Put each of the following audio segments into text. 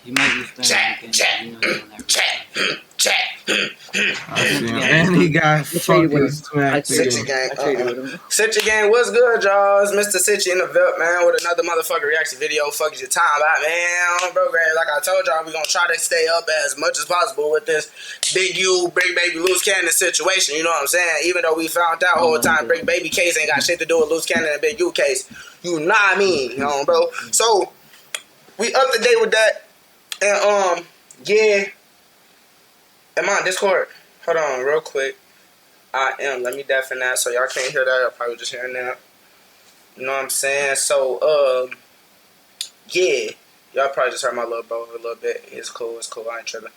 You might use that. Chat. And he got fucking smacked. Sitcho gang. Sitcho gang, what's good, y'all? It's Mr. Sitcho in the Velt, man, with another motherfucking reaction video. Fuck is your time out, man. Bro, like I told y'all, we gonna try to stay up as much as possible with this Big U, Bricc Baby, Luce Cannon situation. You know what I'm saying? Even though we found out whole time Bricc Baby case ain't got shit to do with Luce Cannon and Big U case. You know what I mean, you know, bro? So, we up to date with that. And, yeah. Am I on Discord? Hold on, real quick. I am. Let me deafen that so y'all can't hear that. Y'all probably just hearing that. You know what I'm saying? So, yeah. Y'all probably just heard my little bro a little bit. It's cool. It's cool. I ain't tripping.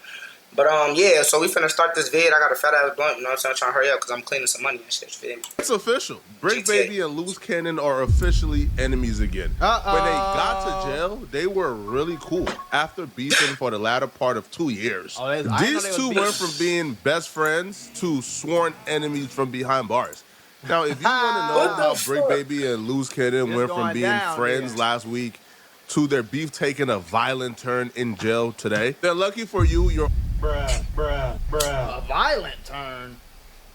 But, yeah. So, we finna start this vid. I got a fat-ass blunt. You know what I'm saying? I'm trying to hurry up because I'm cleaning some money and shit. You feel me? It's official. Bricc Baby and Luce Cannon are officially enemies again. When they got to jail, they were really cool after beefing for the latter part of 2 years. These two went from being best friends to sworn enemies from behind bars. Now, if you want to know how Bricc Baby and Luce Cannon went from being friends last week to their beef taking a violent turn in jail today, then lucky for you, you're... Bruh. A violent turn?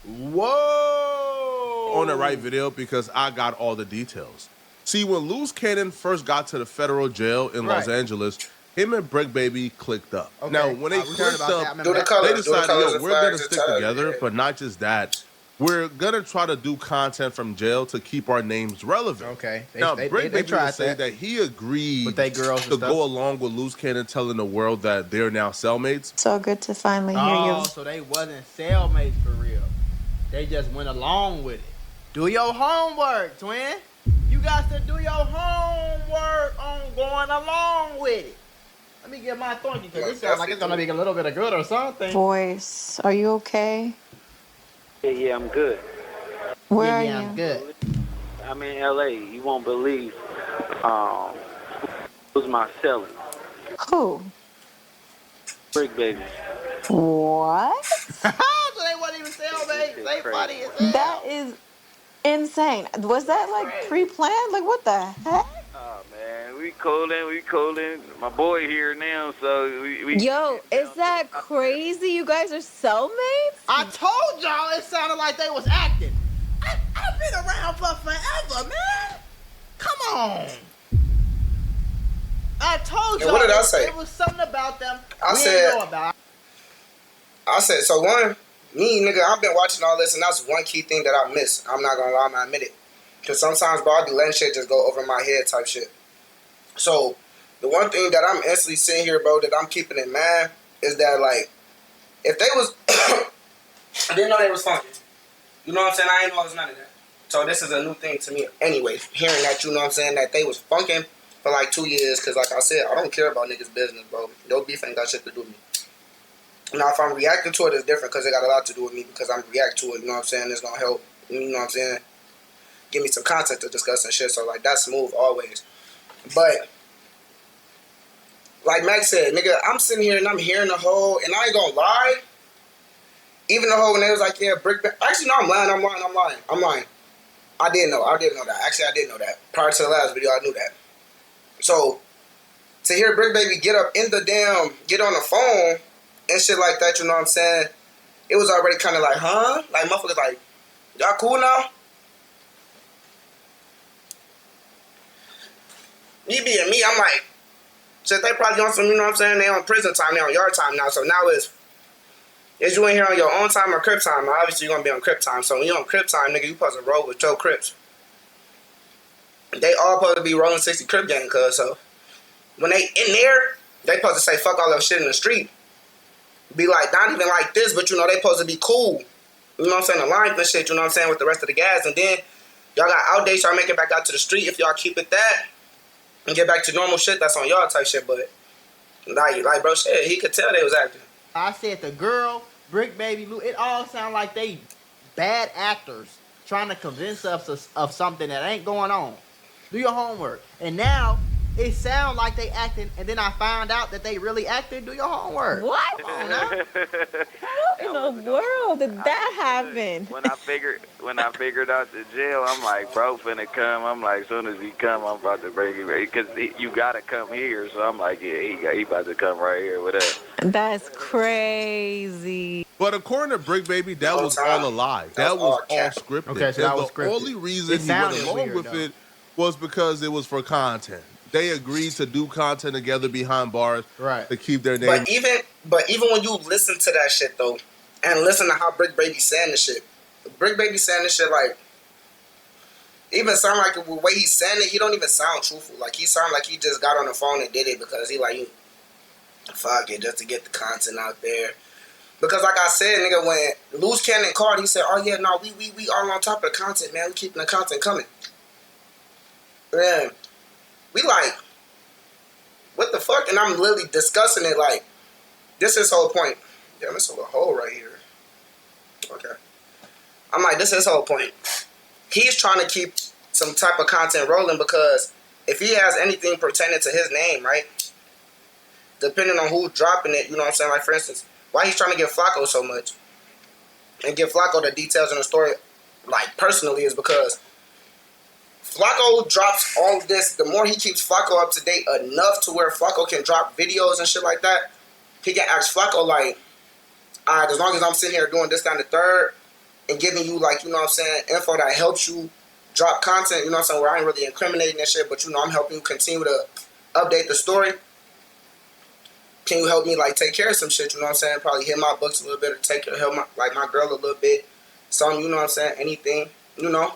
Whoa! On the right video because I got all the details. See, when Luce Cannon first got to the federal jail in Los Angeles, him and Bricc Baby clicked up. Okay. Now, when they clicked up, they decided, yo, we're going to stick together, but not just that. We're going to try to do content from jail to keep our names relevant. Okay. Now, Bricc Baby will say that he agreed to go along with Luce Cannon telling the world that they're now cellmates. So good to finally hear you. Oh, so they wasn't cellmates for real. They just went along with it. Do your homework, twin. You got to do your homework on going along with it. Let me get my thought because this sounds like it's going to be a little bit of good or something. Voice, are you okay? Yeah, I'm good. Where are you? I'm good. I'm in LA. You won't believe who's my cellie. Who? Bricc Baby. What? So they wasn't even cellmates. They funny as hell. That is insane. Was that like pre-planned? Like what the heck? Oh man, we coolin'. My boy here now, so we Yo, is that crazy? You guys are cellmates? I told y'all it sounded like they was acting. I've been around for forever, man. Come on. I told y'all. What did I say? It was something about them I said, so one, me, nigga, I've been watching all this, and that's one key thing that I miss. I'm not gonna lie, I admit it. Because sometimes, bro, I be letting shit just go over my head type shit. So, the one thing that I'm instantly sitting here, bro, that I'm keeping in mind is that, like, if they was... I didn't know they was funky. You know what I'm saying? I ain't know it was none of that. So, this is a new thing to me anyway. Hearing that, you know what I'm saying, that they was funking for, like, 2 years. Because, like I said, I don't care about niggas' business, bro. Your beef ain't got shit to do with me. Now, if I'm reacting to it, it's different because it got a lot to do with me because I'm reacting to it, you know what I'm saying? It's going to help, you know what I'm saying? Give me some content to discuss and shit. So, like, that's smooth always. But, like Max said, nigga, I'm sitting here and I'm hearing the whole, and I ain't gonna lie. Even the whole when they was like, yeah, Bricc Baby. Actually, no, I'm lying. I didn't know that. Actually, I did know that. Prior to the last video, I knew that. So, to hear Bricc Baby get up in the get on the phone and shit like that, you know what I'm saying? It was already kind of like, huh? Like, motherfuckers like, y'all cool now? Me being me, I'm like, shit, they probably on some, you know what I'm saying? They on prison time, they on yard time now. So now is you in here on your own time or Crip time? Obviously, you're going to be on Crip time. So when you're on Crip time, nigga, you supposed to roll with your Crips. They all supposed to be rolling 60 Crip gang, cuz. So when they in there, they supposed to say fuck all that shit in the street. Be like, not even like this, but you know, they supposed to be cool. You know what I'm saying? Aligned and shit, you know what I'm saying, with the rest of the guys. And then y'all got outdates, y'all make it back out to the street. If y'all keep it that and get back to normal shit, that's on y'all type shit. But like bro, shit, he could tell they was acting. I said the girl, Bricc Baby, Lou, it all sound like they bad actors trying to convince us of something that ain't going on. Do your homework. And now it sound like they acting, and then I found out that they really acting. Do your homework. What? Come on now. How in the world did that happen? When I figured out the jail, I'm like, bro, finna come. I'm like, as soon as he come, I'm about to bring him, because you gotta come here. So I'm like, yeah, he about to come right here with us. That's crazy. But according to Bricc Baby, that was all a lie. That was all scripted. Okay, so that was scripted. The only reason he went along with it was because it was for content. They agreed to do content together behind bars to keep their name. But even when you listen to that shit though, and listen to how Bricc Baby saying this shit, Bricc Baby saying this shit like, even sound like the way he's saying it, he don't even sound truthful. Like he sound like he just got on the phone and did it because he like, fuck it, just to get the content out there. Because like I said, nigga, when Luce Cannon called, he said, oh yeah, no, we all on top of the content, man. We keeping the content coming. Man, we like, what the fuck? And I'm literally discussing it like, this is his whole point. Damn, there's a little hole right here. Okay. I'm like, this is his whole point. He's trying to keep some type of content rolling because if he has anything pertaining to his name, right? Depending on who's dropping it, you know what I'm saying? Like, for instance, why he's trying to give Flacco so much and give Flacco the details in the story, like, personally, is because Flacco drops all of this. The more he keeps Flacco up to date enough to where Flacco can drop videos and shit like that, he can ask Flacco, like, all right, as long as I'm sitting here doing this, that, and the third, and giving you, like, you know what I'm saying, info that helps you drop content, you know what I'm saying, where I ain't really incriminating and shit, but, you know, I'm helping you continue to update the story. Can you help me, like, take care of some shit, you know what I'm saying? Probably hit my books a little bit or take care, help my girl a little bit. Something, you know what I'm saying? Anything, you know?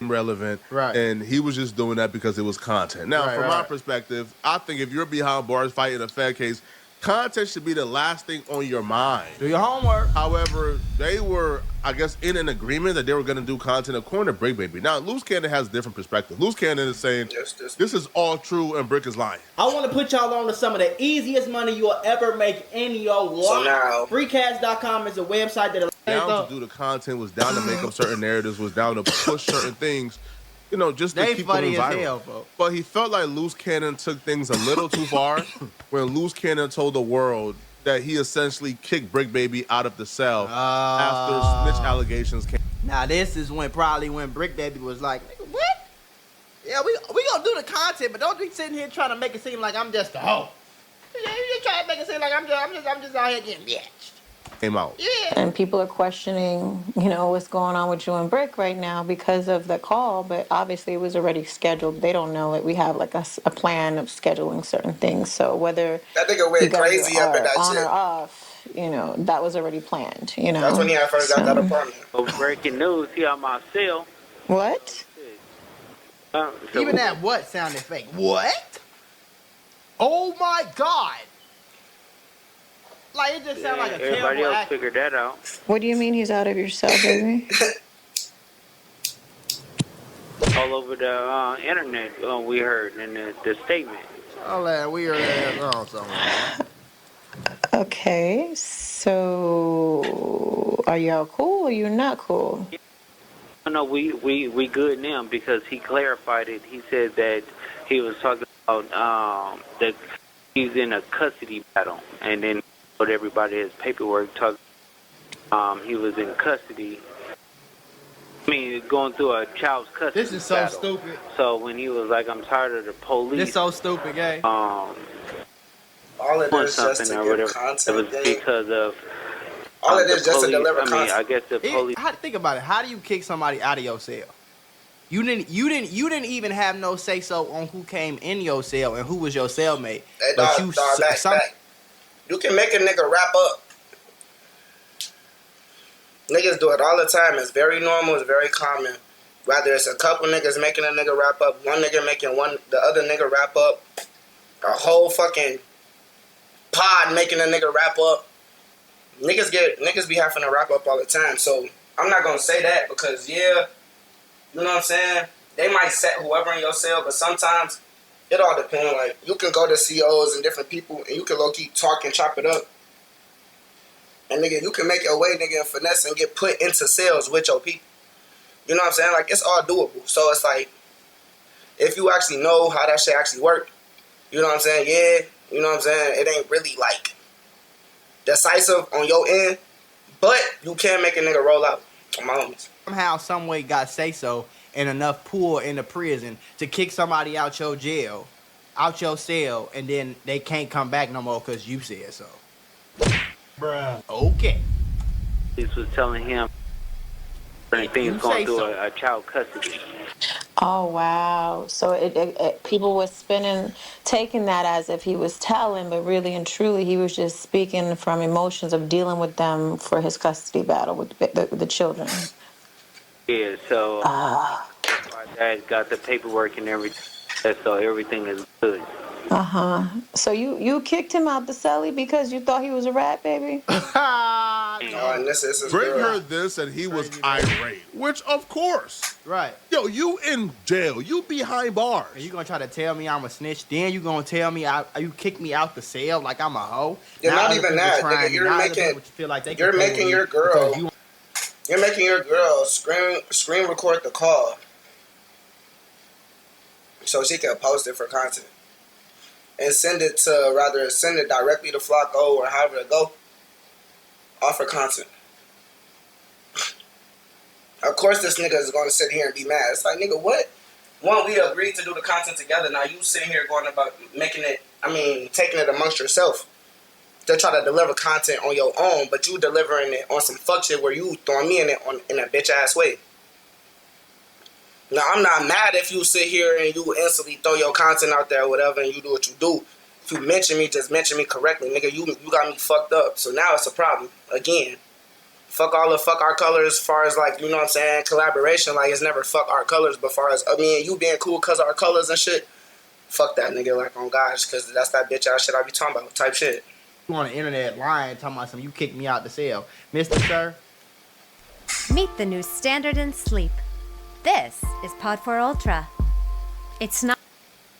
Relevant. Right. And he was just doing that because it was content. Now, from my perspective, I think if you're behind bars fighting a Fed case, content should be the last thing on your mind. Do your homework. However, they were, I guess, in an agreement that they were going to do content according to Bricc Baby. Now, Luce Cannon has a different perspective. Luce Cannon is saying, this is all true and Bricc is lying. I want to put y'all on to some of the easiest money you'll ever make in your life. So now, Freecast.com is a website that down to do the content, was down to make up certain narratives, was down to push certain things, you know, just to keep them viral. But he felt like Luce Cannon took things a little too far when Luce Cannon told the world that he essentially kicked Bricc Baby out of the cell after snitch allegations came. Now this is when Bricc Baby was like, nigga, what? Yeah, we gonna do the content, but don't be sitting here trying to make it seem like I'm just a hoe. You just trying to make it seem like I'm just out here getting bitched. Came out. Yeah. And people are questioning, you know, what's going on with you and Bricc right now because of the call, but obviously it was already scheduled. They don't know that we have like a plan of scheduling certain things. So whether that nigga went crazy up in that on shit. or off, you know, that was already planned, you know. That's when he had first got that apartment. Oh, breaking news, he on my cell. What? Even that what sounded fake. What? Oh my God. Like, it just sounds like a terrible everybody else actor. figured that out. What do you mean he's out of your cell, baby? All over the internet, we heard in the statement. Oh, that weird ass on somewhere. Okay, so are y'all cool or you're not cool? No, we good now because he clarified it. He said that he was talking about that he's in a custody battle, and then everybody his paperwork talk. He was in custody. I mean, going through a child's custody. This is so battle. stupid. So when he was like, "I'm tired of the police," This so stupid, gay. All of this just to give content. It was because of all of this just to deliver content. I mean, I guess the police. Think about it. How do you kick somebody out of your cell? You didn't even have no say so on who came in your cell and who was your cellmate. Hey, dog, back. You can make a nigga wrap up. Niggas do it all the time. It's very normal. It's very common. Whether it's a couple niggas making a nigga wrap up, one nigga making the other nigga wrap up, a whole fucking pod making a nigga wrap up. Niggas be having to wrap up all the time. So I'm not gonna say that because you know what I'm saying? They might set whoever in your cell, but sometimes it all depends. Like, you can go to COs and different people, and you can low-key talk and chop it up. And, nigga, you can make your way, nigga, and finesse and get put into cells with your people. You know what I'm saying? Like, it's all doable. So, it's like, if you actually know how that shit actually work, you know what I'm saying? Yeah, you know what I'm saying? It ain't really like decisive on your end, but you can make a nigga roll out on my homies. Somehow, some way got say so and enough pull in the prison to kick somebody out your jail, out your cell, and then they can't come back no more because you said so. Bruh. Okay. This was telling him things going through a child custody. Oh wow! So it people were taking that as if he was telling, but really and truly he was just speaking from emotions of dealing with them for his custody battle with the children. Yeah, so that's why Dad got the paperwork and everything, so everything is good. So you kicked him out the celly because you thought he was a rat, baby? And this is Bricc heard this and he was irate, which of course. Right. Yo, you in jail. You behind bars. Are you gonna try to tell me I'm a snitch? Then you gonna tell me you kick me out the cell like I'm a hoe? Yeah, not even that. Nigga, you're making your girl screen record the call so she can post it for content. And send it directly to Flacco or however it go. Offer content. Of course this nigga is going to sit here and be mad. It's like, nigga, what? One, we agreed to do the content together. Now you sitting here going about taking it amongst yourself to try to deliver content on your own, but you delivering it on some fuck shit where you throwing me in a bitch ass way. Now, I'm not mad if you sit here and you instantly throw your content out there or whatever and you do what you do. If you mention me, just mention me correctly. Nigga, you got me fucked up. So now it's a problem. Again, fuck our colors as far as like, you know what I'm saying, collaboration. Like, it's never fuck our colors, but as far as, you being cool because of our colors and shit, fuck that nigga, like, on God, because that's that bitch ass shit I be talking about, type shit. You on the internet lying, talking about something, you kicked me out the cell. Mr. Sir? Meet the new standard in sleep. This is Pod 4 Ultra. It's not.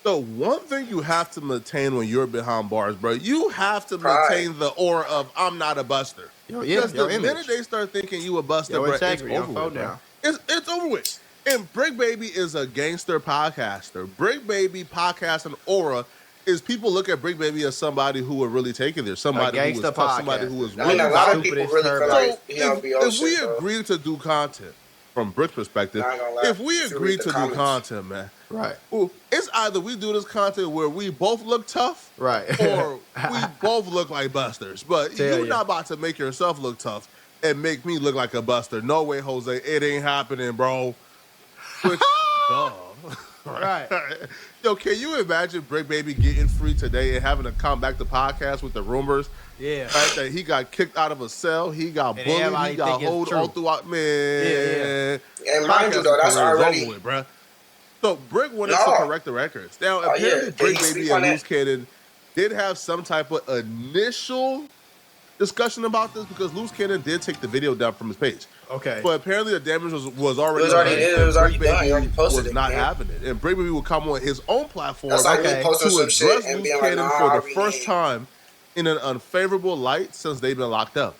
So one thing you have to maintain when you're behind bars, bro, you have to maintain the aura of I'm not a buster. Because the minute they start thinking you a buster, bro, it's over with. It's over with. And Bricc Baby is a gangster podcaster. Bricc Baby podcast and aura is people look at Bricc Baby as somebody who would really take it there. Somebody who was tough, somebody who was really a lot of people really feel like if we agree to do content from Brick's perspective, if we agree to do content, man, right? It's either we do this content where we both look tough, right, or we both look like busters. But you're not about to make yourself look tough and make me look like a buster. No way, Jose. It ain't happening, bro. Which, right. Yo, can you imagine Bricc Baby getting free today and having to come back to podcast with the rumors? Yeah. Right, that he got kicked out of a cell, he got bullied, he got hold all throughout, man. Yeah. And mind you, though, that's already... With, bro. So, Bricc wanted to correct the records. Now, apparently, Bricc Baby and Luce Cannon did have some type of initial discussion about this because Luce Cannon did take the video down from his page. Okay. But apparently the damage was already done. It was already done. He already posted was not having it. And Bricc Baby would come on his own platform to address Luce Cannon for the first time in an unfavorable light since they've been locked up.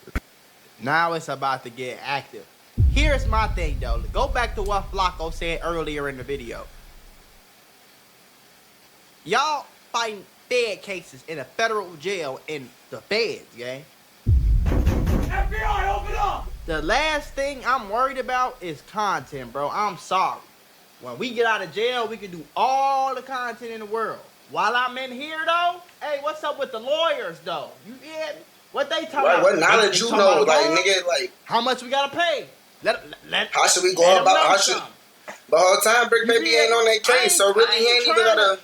Now it's about to get active. Here's my thing, though. Go back to what Flacco said earlier in the video. Y'all fighting Fed cases in a federal jail in the feds, gang. FBI, open up! The last thing I'm worried about is content, bro. I'm sorry. When we get out of jail, we can do all the content in the world. While I'm in here, though, hey, what's up with the lawyers, though? You get me? What they talking about? What knowledge you know, like, nigga, like... How much we gotta pay? How should we go about... How should... The whole time, Bricc Baby ain't on that case, so really he ain't even gotta...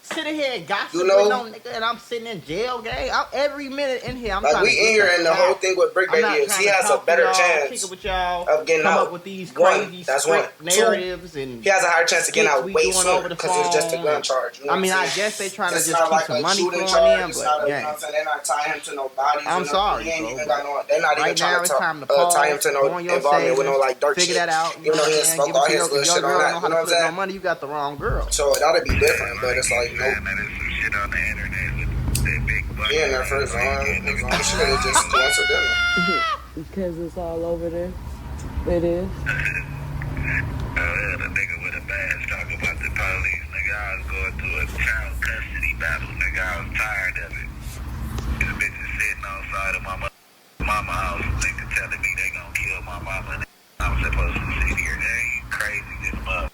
Sitting here and gossiping on nigga, and I'm sitting in jail, gang. every minute in here, I'm like, trying we to in here, and the whole thing with Bricc Baby is he has a better chance of getting come out. Up with these crazy narratives, and he has a higher chance of getting out way sooner because it's just a gun charge. You know I guess they trying to just keep some money flowing in, but yeah, they're not tying him to no bodies. I'm sorry, he ain't bro. Even got no. They're not even trying to tie him to no involvement with no like dirt shit. Figure that out. You know, he spoke all his little shit on that. You know what I'm saying? Money, you got the wrong girl. So that'll be different, but it's like nope. Shit on the internet with that big butt. He in there for his own shit. It's just coincidental. Because it's all over there. It is. The nigga with a badge talk about the I was going through a child custody battle, nigga. I was tired of it. These bitches sitting outside of my mama house, nigga, telling me they gonna kill my mama. I'm supposed to sit here. They ain't crazy this month.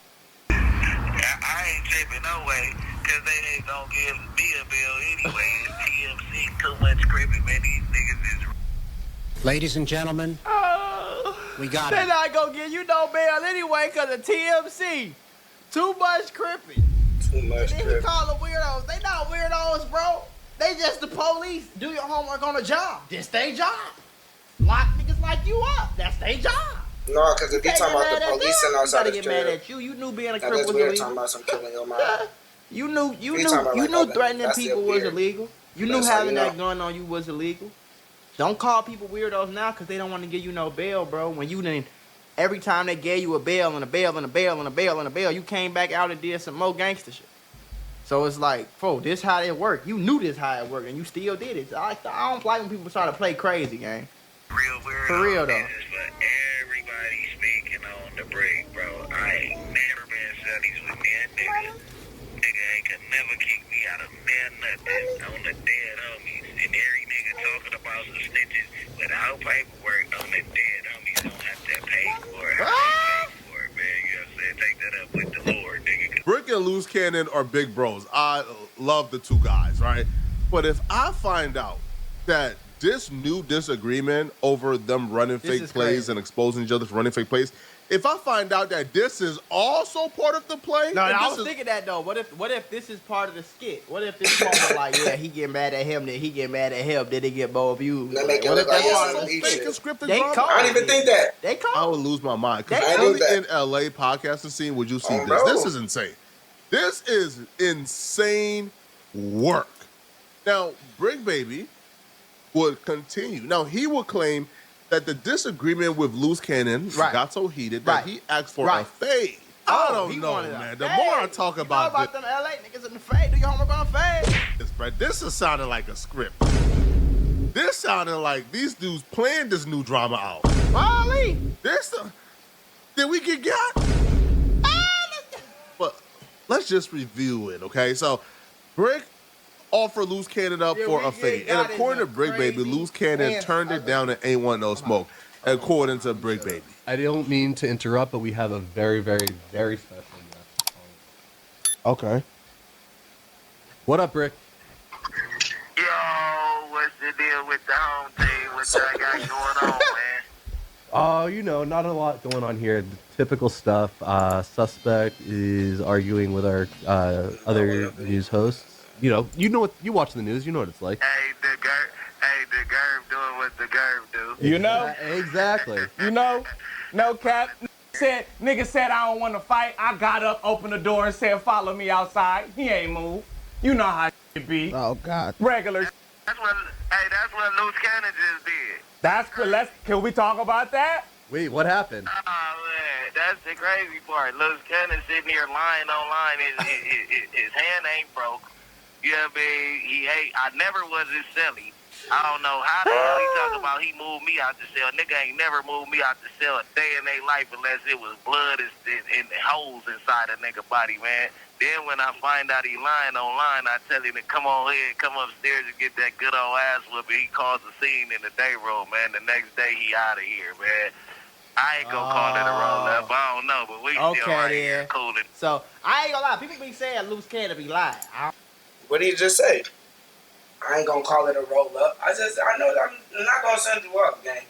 I ain't tripping no way, cause they ain't gonna give me a bill anyway. It's TMC, too much scripting, man. These niggas is... Ladies and gentlemen, we got They're it. not gonna give you no bail anyway because of TMC. Too much crippin'. Too much Then he crippin'. call them weirdos. They not weirdos, bro. They just the police. Do your homework on the job. This they job. Lock niggas like you up. That's they job. No, because if you talking about the police and outside the get mad jail, at you. You knew being a that's cripple was weird illegal. talking about some killing your mom. You knew like threatening that's people still was weird. illegal. You knew That's how having you that know. gun on you was illegal. Don't call people weirdos now because they don't want to give you no bail, bro. When you didn't, every time they gave you a bail and a bail and a bail and a bail and a bail, you came back out and did some more gangster shit. So it's like, bro, this how it worked. You knew this how it worked and you still did it. I don't like when people try to play crazy, gang. Real weird. For real, though. But everybody speaking on the break, bro. I ain't never been studies with me and nigga. Nigga ain't could never kick me out of nothing on the dead homies. And every nigga talking about some snitches without paperwork on the dead homies don't have to pay for it. How they pay for it, man. You know what I'm saying? Take that up with the Lord, nigga. Bricc and Luce Cannon are big bros. I love the two guys, right? But if I find out that this new disagreement over them running fake plays and exposing each other for running fake plays, if I find out that this is also part of the play, No, I was thinking that though. What if this is part of the skit? What if this part of like, yeah, he get mad at him, then he get mad at him, then they get more views? They Like, make it what look if that's like part it's of some the beef skit? shit. They call I don't even think that. They call. I would lose my mind. Because They only do in LA podcasting scene would you see this. bro. This is insane. This is insane work. Now, Bricc Baby would continue. Now, he would claim that the disagreement with Luce Cannon got so heated that he asked for a fade. I don't know, man. The more I talk about them LA niggas in the fade, do your homework on the fade. this is sounding like a script. This sounded like these dudes planned this new drama out. Molly, did we get got? But let's just review it, okay? So, Bricc offered Luce Cannon up for a fade. And according to Bricc Baby, Luce Cannon turned it down and ain't want no smoke, according to Bricc Baby. I don't mean to interrupt, but we have a very, very, very special guest. Okay. What up, Bricc? Yo, what's the deal with the home team? What y'all got going on, man? You know, not a lot going on here. The typical stuff. Suspect is arguing with our other news hosts. You know what? You watch the news. You know what it's like. Hey, the Gerv doing what the Gerv do. You know? Exactly. You know? No cap. Nigga said I don't want to fight. I got up, opened the door, and said, follow me outside. He ain't moved. You know how it be. Oh, God. Regular. That's what Luce Cannon just did. That's good. Can we talk about that? Wait, what happened? Oh, man, that's the crazy part. Luce Cannon sitting here lying online. His hand ain't broke. You know what I mean? I never was his celly. I don't know how the hell he talking about he moved me out the cell. Nigga ain't never moved me out the cell a day in their life unless it was blood and holes inside a nigga body, man. Then when I find out he lying online, I tell him to come on here, come upstairs and get that good old ass whooping. He calls the scene in the day room, man. The next day he out of here, man. I ain't gonna call it a roll up. I don't know, but we still right here cooling. So I ain't gonna lie. People be saying Luce Cannon be lying. What did he just say? I ain't gonna call it a roll up. I know I'm not gonna send you up, gang.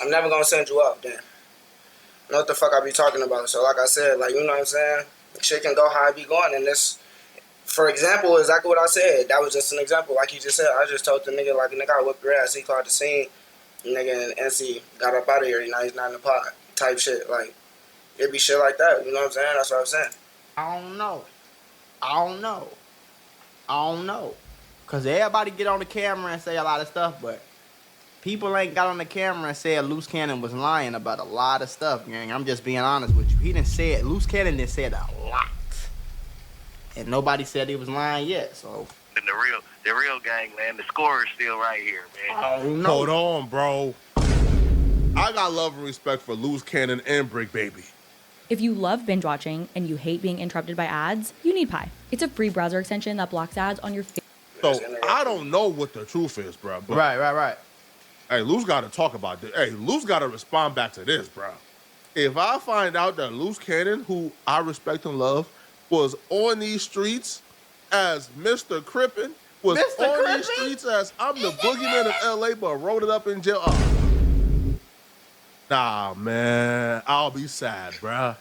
I'm never gonna send you up, gang. I know what the fuck I be talking about. So like I said, like, you know what I'm saying? Shit can go how I be going, and this, for example, exactly what I said. That was just an example. Like you just said, I just told the nigga, like, nigga, I whipped your ass. He called the scene. Nigga and NC got up out of here. Now he's not in the pot. Type shit. Like, it be shit like that. You know what I'm saying? That's what I'm saying. I don't know. Because everybody get on the camera and say a lot of stuff, but people ain't got on the camera and said Luce Cannon was lying about a lot of stuff, gang. I'm just being honest with you. He didn't say it. Luce Cannon didn't say it a lot. And nobody said he was lying yet, so. And the real gangland, the score is still right here, man. Oh, no. Hold on, bro. I got love and respect for Luce Cannon and Bricc Baby. If you love binge watching and you hate being interrupted by ads, you need Pi. It's a free browser extension that blocks ads on your So I don't know what the truth is, bro. But Right. Hey, Luce got to talk about this. Hey, Luce got to respond back to this, bro. If I find out that Luce Cannon, who I respect and love, was on these streets as Mr. Crippen, was on these streets as I'm the boogeyman of LA, but wrote it up in jail. Nah, man, I'll be sad, bro.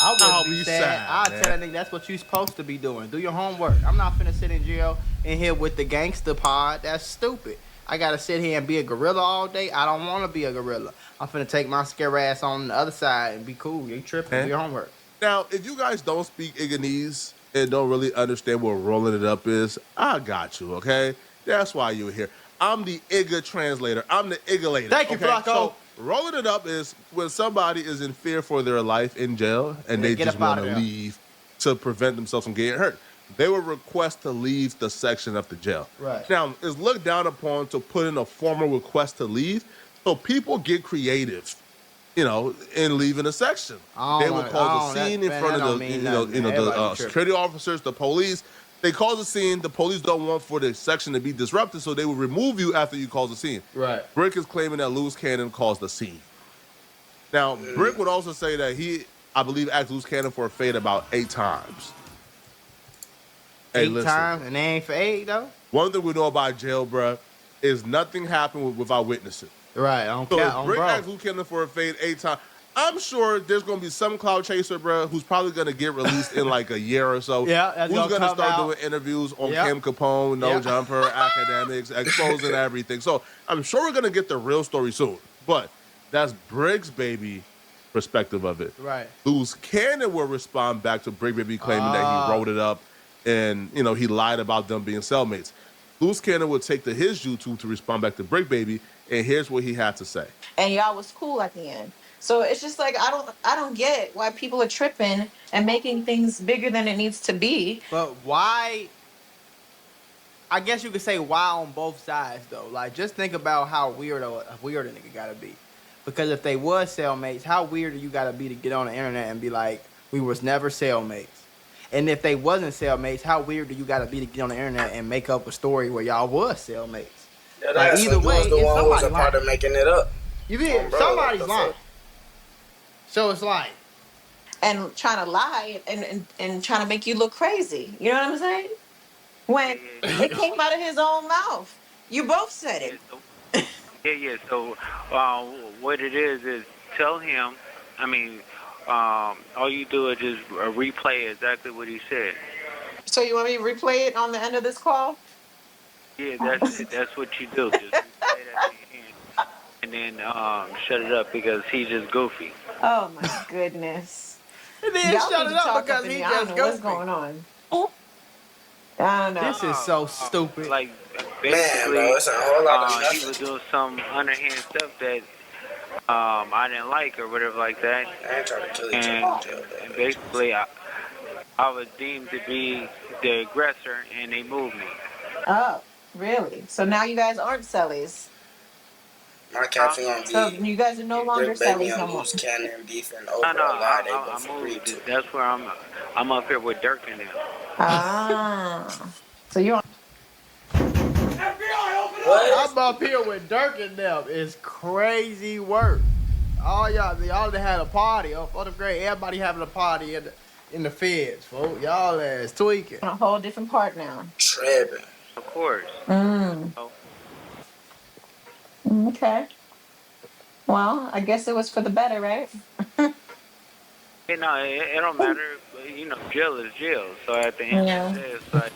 I'll be sad. I'll tell that nigga that's what you supposed to be doing. Do your homework. I'm not finna sit in jail in here with the gangster pod. That's stupid. I gotta sit here and be a gorilla all day. I don't want to be a gorilla. I'm finna take my scare ass on the other side and be cool. You tripping? Do your homework. Now, if you guys don't speak Igganese and don't really understand what rolling it up is, I got you, okay? That's why you're here. I'm the Igga translator. I'm the Iggalator. Thank you, Flacco. So, rolling it up is when somebody is in fear for their life in jail and they just want to leave to prevent themselves from getting hurt. They will request to leave the section of the jail. Right. Now, it's looked down upon to put in a formal request to leave, so people get creative, in leaving a section. They will cause a scene in front of the security officers, the police. They cause a scene. The police don't want for the section to be disrupted, so they will remove you after you cause a scene. Right. Bricc is claiming that Luce Cannon caused the scene. Now, Bricc would also say that he, I believe, asked Luce Cannon for a fade about 8 times. Hey, 8 times, and they ain't for 8 though. One thing we know about jail, bruh, is nothing happened without witnessing. Right. So if Bricc asked Luce Cannon for a fade 8 times, I'm sure there's gonna be some cloud chaser, bruh, who's probably gonna get released in like a year or so. Yeah, who's gonna start doing interviews on Kim Capone, No Jumper, academics, exposing everything. So I'm sure we're gonna get the real story soon. But that's Brick's baby perspective of it. Right. Luce Cannon will respond back to Bricc baby claiming that he wrote it up and he lied about them being cellmates. Luce Cannon would take to his YouTube to respond back to Bricc baby, and here's what he had to say. And y'all was cool at the end. So it's just like I don't get why people are tripping and making things bigger than it needs to be. But why? I guess you could say why on both sides though. Like just think about how weird a nigga gotta be. Because if they was cellmates, how weird do you gotta be to get on the internet and be like, we was never cellmates? And if they wasn't cellmates, how weird do you gotta be to get on the internet and make up a story where y'all was cellmates? Yeah, like either way, the one who was a part of making it up. You mean somebody's lying? So it's like, and trying to lie and trying to make you look crazy. You know what I'm saying? When it came out of his own mouth, you both said it. Yeah. So what it is tell him. I mean, all you do is just replay exactly what he said. So you want me to replay it on the end of this call? Yeah, that's what you do. Just replay that again, and then shut it up because he's just goofy. Oh my goodness! And then shut it up because he just goofy. What's going on? I don't know. This is so stupid. Like basically, bro, it's a whole lot of he was doing some underhand stuff that I didn't like or whatever like that. I ain't trying to kill each other. And basically, I was deemed to be the aggressor, and they moved me. Oh, really? So now you guys aren't cellies. My caption gonna be. So you guys are no longer cellies no more. Luce Cannon beefing over a lie they both agreed to. That's where I'm up here with Dirk and them. Ah, so you're. What? I'm up here with Dirk and them. It's crazy work. All y'all that had a party. Oh, for the great, everybody having a party in the feds, folks. Y'all ass tweaking. On a whole different part now. Tripping. Of course. Okay. Well, I guess it was for the better, right? It don't matter. Jail is jail. So at the end of the day, it's like,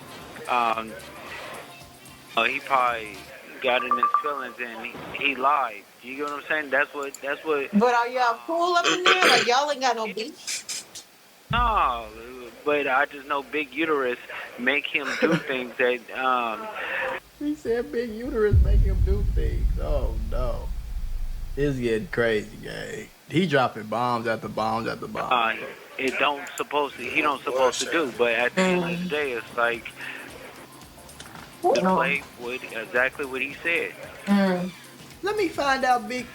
he probably got in his feelings and he lied. You get what I'm saying? That's what. But are y'all cool up in there? Like y'all ain't got no beef? No, but I just know Big Uterus make him do things that. He said Big Uterus make him do things. Oh no, it's getting crazy, gang. He dropping bombs after bombs after bombs. He don't supposed to do, but at the end of the day, it's like to play with exactly what he said. Let me find out Big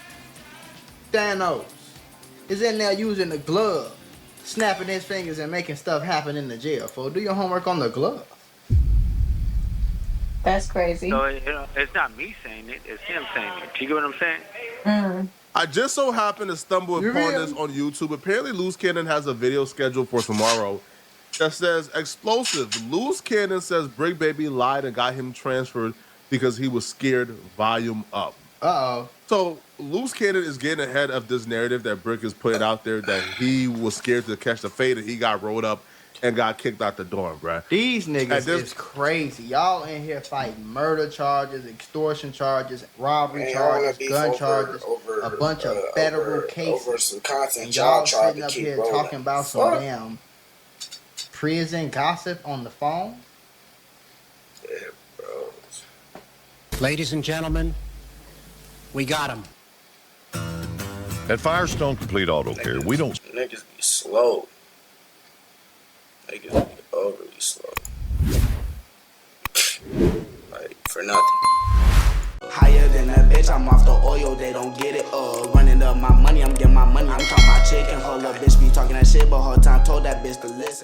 Thanos is in there using the glove snapping his fingers and making stuff happen in the jail, fool. Do your homework on the glove. That's crazy. So it's not me saying it; it's him saying it. You get what I'm saying? Mm. I just so happened to stumble upon this on YouTube. Apparently, Luce Cannon has a video scheduled for tomorrow that says explosive. Luce Cannon says Bricc Baby lied and got him transferred because he was scared. Volume up. Uh-oh. So Luce Cannon is getting ahead of this narrative that Bricc is putting out there that he was scared to catch the fade and he got rolled up and got kicked out the dorm, bruh. These niggas is crazy. Y'all in here fighting murder charges, extortion charges, robbery charges, gun charges, a bunch of federal cases. Over some content and y'all tried sitting to up keep here rolling. talking about some damn prison gossip on the phone. Yeah, bro. Ladies and gentlemen, we got him. At Firestone Complete Auto Care, we don't... Niggas be slow. Niggas be overly slow. Like, for nothing. Higher than a bitch, I'm off the oil, they don't get it. Running up my money, I'm getting my money. I'm talking about chicken, her little bitch be talking that shit, but her time told that bitch to listen.